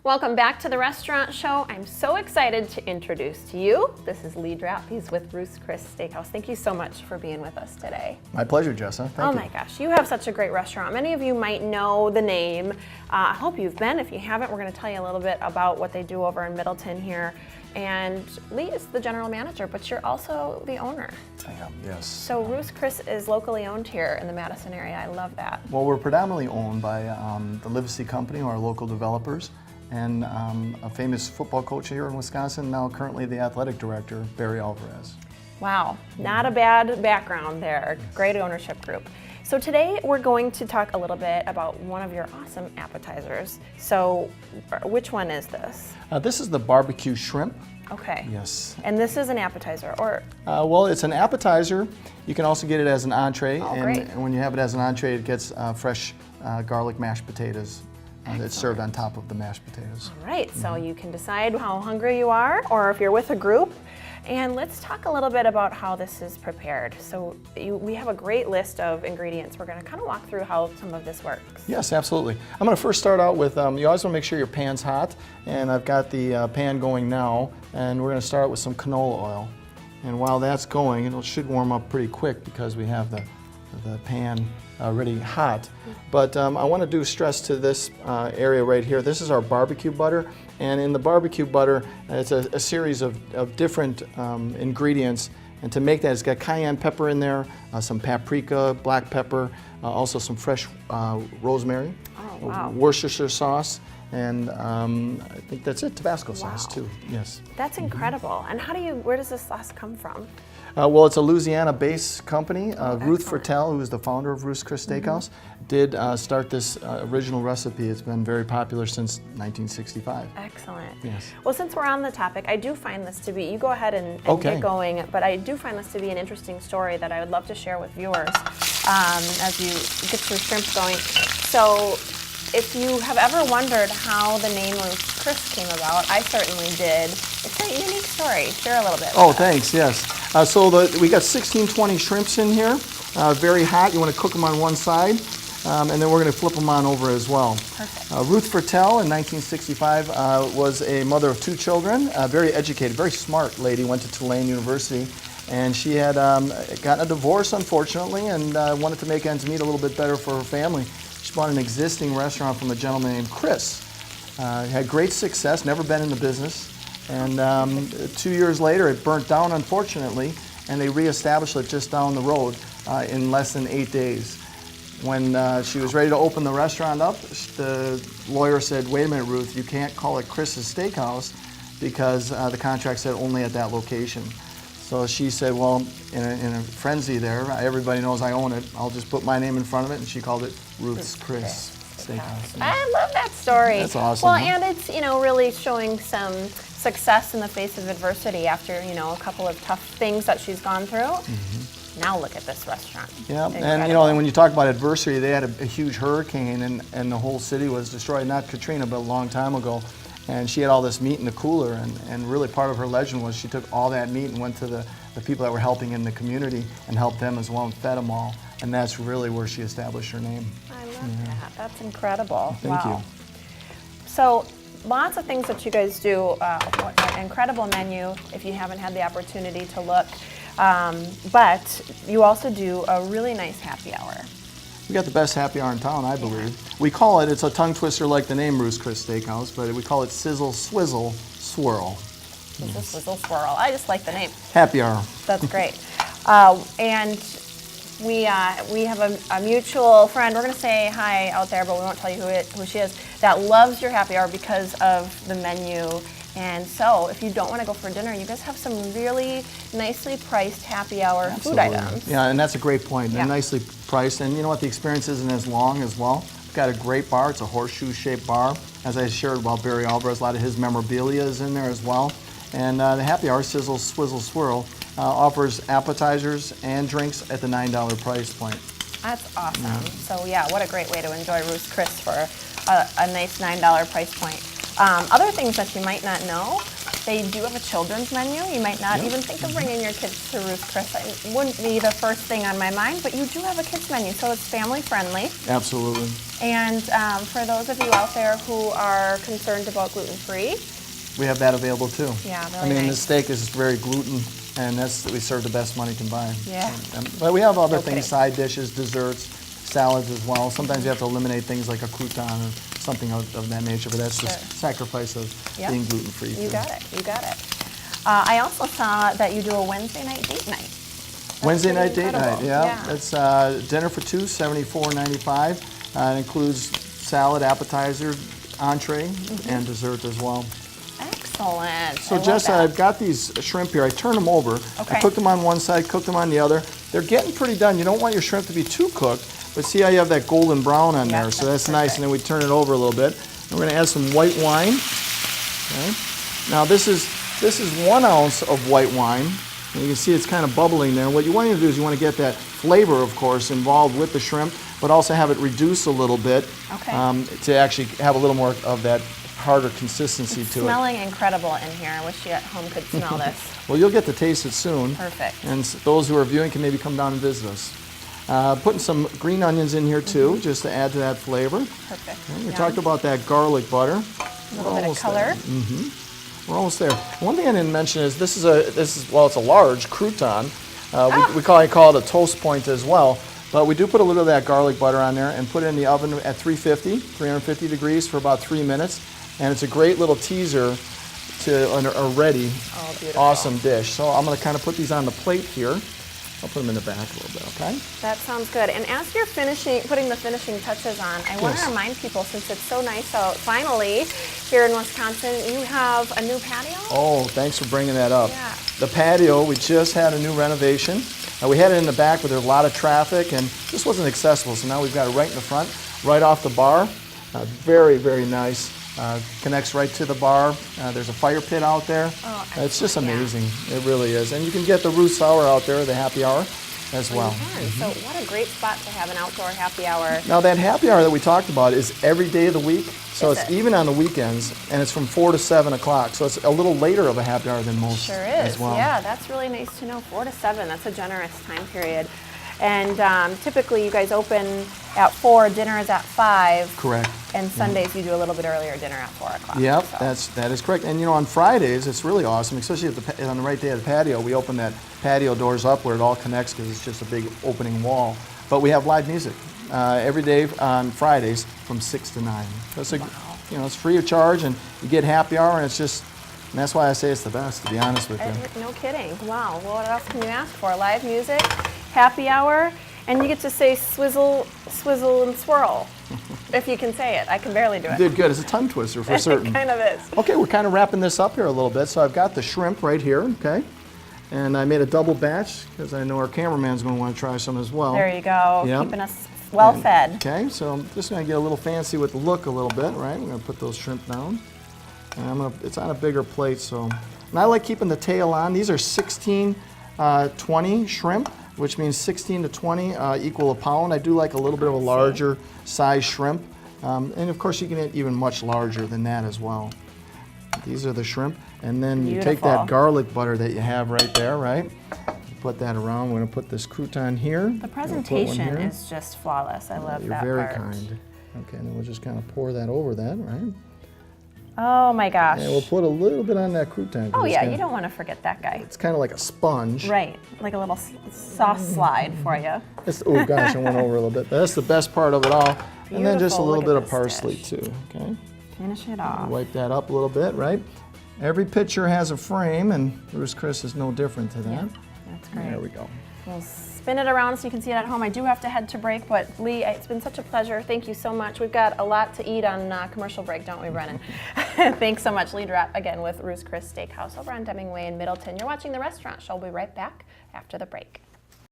Welcome back to the restaurant show. I'm so excited to introduce to you. This is Lee Drapp. He's with Ruth's Chris Steakhouse. Thank you so much for being with us today. My pleasure, Jessa. Thank you. Oh my gosh, you have such a great restaurant. Many of you might know the name. I hope you've been. If you haven't, we're going to tell you a little bit about what they do over in Middleton here. And Lee is the general manager, but you're also the owner. I am, yes. So Ruth's Chris is locally owned here in the Madison area. I love that. Well, we're predominantly owned by the Livesey Company, who are local developers, and a famous football coach here in Wisconsin, now currently the athletic director, Barry Alvarez. Wow, not a bad background there. Great ownership group. So today we're going to talk a little bit about one of your awesome appetizers. So which one is this? This is the barbecue shrimp. Okay. Yes. And this is an appetizer, or? Well, it's an appetizer. You can also get it as an entree. Oh, and, great. and when you have it as an entree, it gets fresh garlic mashed potatoes. It's served on top of the mashed potatoes. All right, so you can decide how hungry you are or if you're with a group. And let's talk a little bit about how this is prepared. So we have a great list of ingredients. We're going to kind of walk through how some of this works. Yes, absolutely. I'm going to first start out with, you always want to make sure your pan's hot. And I've got the pan going now. And we're going to start with some canola oil. And while that's going, it should warm up pretty quick because we have the pan already hot. But I want to stress to this area right here. This is our barbecue butter. And in the barbecue butter, it's a series of different ingredients. And to make that, it's got cayenne pepper in there, some paprika, black pepper, also some fresh rosemary, wow. Worcestershire sauce, and I think that's it, Tabasco sauce too, yes. That's incredible. And where does this sauce come from? Well, it's a Louisiana-based company. Ruth, who is the founder of Ruth's Chris Steakhouse, did start this original recipe. It's been very popular since 1965. Excellent. Yes. Well, since we're on the topic, I do find this to be, you go ahead and Okay. get going, but I do find this to be an interesting story that I would love to share with viewers as you get your shrimp going. So if you have ever wondered how the name Ruth's Chris came about, I certainly did. It's a unique story. Share a little bit. Oh, thanks, yes. So we got 1620 shrimps in here, very hot. You want to cook them on one side, and then we're going to flip them on over as well. Perfect. Ruth Fertel in 1965 was a mother of 2 children, very educated, very smart lady, went to Tulane University, and she had gotten a divorce, unfortunately, and wanted to make ends meet a little bit better for her family. She bought an existing restaurant from a gentleman named Chris. Had great success, never been in the business. And 2 years later, it burnt down, unfortunately, and they reestablished it just down the road in less than 8 days. When she was ready to open the restaurant up, the lawyer said, "Wait a minute, Ruth, you can't call it Chris's Steakhouse because the contract said only at that location." So she said, well, in a frenzy there, everybody knows I own it, I'll just put my name in front of it, and she called it Ruth's Chris Steakhouse. Yeah. I love that story. That's awesome. Well, huh? and it's, really showing some success in the face of adversity after, a couple of tough things that she's gone through. Mm-hmm. Now look at this restaurant. Yeah, Incredible. and when you talk about adversity, they had a huge hurricane, and the whole city was destroyed. Not Katrina, but a long time ago. And she had all this meat in the cooler, and really part of her legend was she took all that meat and went to the people that were helping in the community and helped them as well and fed them all. And that's really where she established her name. I love that. That's incredible. Thank you. So lots of things that you guys do. What an incredible menu if you haven't had the opportunity to look. But you also do a really nice happy hour. We got the best happy hour in town, I believe. We call it's a tongue twister like the name Ruth's Chris Steakhouse, but we call it Sizzle, Swizzle, Swirl. Sizzle, Swizzle, Swirl. I just like the name. Happy hour. That's great. And we have a mutual friend. We're going to say hi out there, but we won't tell you who she is, that loves your happy hour because of the menu. And so if you don't want to go for dinner, you guys have some really nicely priced happy hour food items. Yeah, and that's a great point. They're Yeah. nicely priced, and you know what? The experience isn't as long as well. We've got a great bar. It's a horseshoe-shaped bar. As I shared about Barry Alvarez, a lot of his memorabilia is in there as well. And the happy hour, Sizzle, Swizzle, Swirl, offers appetizers and drinks at the $9 price point. That's awesome. Yeah. So yeah, what a great way to enjoy Ruth's Chris for a nice $9 price point. Other things that you might not know, They do have a children's menu. You might not even think of bringing your kids to Ruth Chris. It wouldn't be the first thing on my mind, but you do have a kids menu, so it's family friendly. Absolutely. And for those of you out there who are concerned about gluten-free, we have that available too. Yeah, really I mean, nice. the steak is very gluten, and we serve the best money can buy. Yeah. But we have other No things, kidding. side dishes, desserts, salads as well. Sometimes you have to eliminate things like a crouton or something of that nature, but that's just sacrifice of being gluten-free. You got it. You got it. I also saw that you do a Wednesday night date night. That's Wednesday pretty night date incredible. night, yeah. It's dinner for two, $74.95. It includes salad, appetizer, entree, and dessert as well. Excellent. So I love Jess, that. I've got these shrimp here. I turned them over. Okay. I cooked them on one side, cooked them on the other. They're getting pretty done. You don't want your shrimp to be too cooked, but see how you have that golden brown on there. So that's nice. And then we turn it over a little bit. And we're going to add some white wine. Okay. Now this is 1 ounce of white wine. And you can see it's kind of bubbling there. What you want to do is you want to get that flavor, of course, involved with the shrimp, but also have it reduce a little bit to actually have a little more of that harder consistency to it. Smelling incredible in here. I wish you at home could smell this. Well, you'll get to taste it soon. Perfect. And those who are viewing can maybe come down and visit us. Putting some green onions in here too, just to add to that flavor. Perfect. Okay, we talked about that garlic butter. A little bit of color. We're almost there. One thing I didn't mention is this is it's a large crouton. We call it a toast point as well. But we do put a little of that garlic butter on there and put it in the oven at 350 degrees for about 3 minutes. And it's a great little teaser to an already awesome dish. So I'm going to kind of put these on the plate here. I'll put them in the back a little bit, okay? That sounds good. And as you're putting the finishing touches on, I want to remind people, since it's so nice out, finally, here in Wisconsin, you have a new patio? Oh, thanks for bringing that up. Yeah. The patio, we just had a new renovation. We had it in the back, but there's a lot of traffic, and this wasn't accessible, so now we've got it right in the front, right off the bar. Very, very nice. Connects right to the bar. There's a fire pit out there. Oh, it's just amazing. It really is. And you can get the Ruth Sour out there, the happy hour, as well. So what a great spot to have an outdoor happy hour. Now that happy hour that we talked about is every day of the week. So it's even on the weekends, and it's from 4 to 7 o'clock. So it's a little later of a happy hour than most Sure is. as well. Yeah, that's really nice to know. 4 to 7, that's a generous time period. And typically you guys open at 4, dinner is at 5. Correct. And Sundays you do a little bit earlier, dinner at 4 o'clock. Yep, so. that is correct. And you know, on Fridays, it's really awesome, especially on the right day of the patio. We open that patio doors up where it all connects because it's just a big opening wall. But we have live music every day on Fridays from 6 to 9. So it's it's free of charge, and you get happy hour, and it's just. And that's why I say it's the best, to be honest with you. No kidding. Wow. Well, what else can you ask for? Live music, happy hour, and you get to say swizzle, swizzle, and swirl. If you can say it. I can barely do it. You did good. It's a tongue twister for certain. It kind of is. Okay, we're kind of wrapping this up here a little bit. So I've got the shrimp right here, okay? And I made a double batch because I know our cameraman's going to want to try some as well. There you go. Yep. Keeping us well fed. Okay, so I'm just going to get a little fancy with the look a little bit, right? We're going to put those shrimp down. And it's on a bigger plate, so. And I like keeping the tail on. These are 16, 20 shrimp, which means 16 to 20 equal a pound. I do like a little bit of a larger size shrimp. And of course you can get even much larger than that as well. These are the shrimp. And then you take that garlic butter that you have right there, right? Put that around. We're going to put this crouton here. The presentation is just flawless. I love that part. You're very kind. Okay, and then we'll just kind of pour that over that, right? Oh my gosh. And we'll put a little bit on that crouton. Oh yeah, you don't want to forget that guy. It's kind of like a sponge. Right, like a little sauce slide for you. Oh gosh, I went over a little bit. That's the best part of it all. Beautiful. And then just a little bit of parsley too, okay? Finish it off. Wipe that up a little bit, right? Every picture has a frame, and Ruth Chris is no different to that. Yeah, that's great. There we go. We'll spin it around so you can see it at home. I do have to head to break, but Lee, it's been such a pleasure. Thank you so much. We've got a lot to eat on commercial break, don't we, Brennan? Thanks so much. Lee Drapp again with Ruth Chris Steakhouse over on Deming Way in Middleton. You're watching The Restaurant Show. We'll be right back after the break.